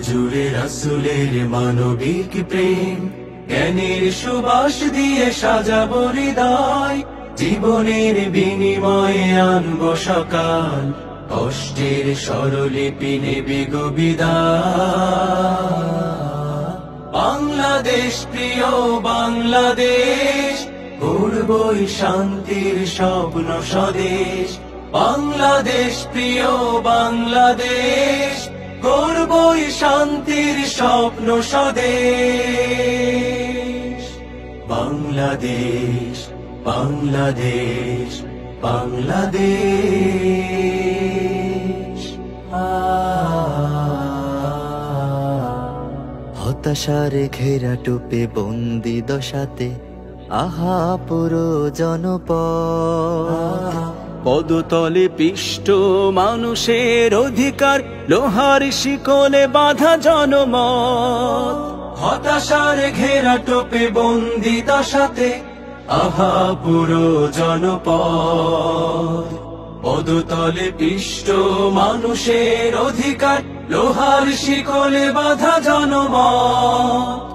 জুড়ে রাসূলের মানবিক প্রেম, জ্ঞানের সুবাস দিয়ে সাজাবো হৃদয়, জীবনের বিনিময়ে আনবো সকাল, কষ্টের স্বরলিপি নেবে গো বিদায়। বাংলাদেশ প্রিয় বাংলাদেশ, গড়বই শান্তির স্বপ্ন স্বদেশ। বাংলাদেশ প্রিয় বাংলাদেশ, গড়বই শান্তির স্বপ্ন স্বদেশ। বাংলাদেশ বাংলাদেশ বাংলাদেশ। হতাশার ঘেরা টুপে বন্দি দশাতে আহা পুরো জনপদ, পদতলে পিষ্ট মানুষের অধিকার, লোহার শিকলে বাঁধা জনমত। হতাশার ঘেরা টোপে বন্দি দশাতে আহা পুরো জনপদ, পদতলে পিষ্ট মানুষের অধিকার, লোহার শিকলে বাঁধা জনমত।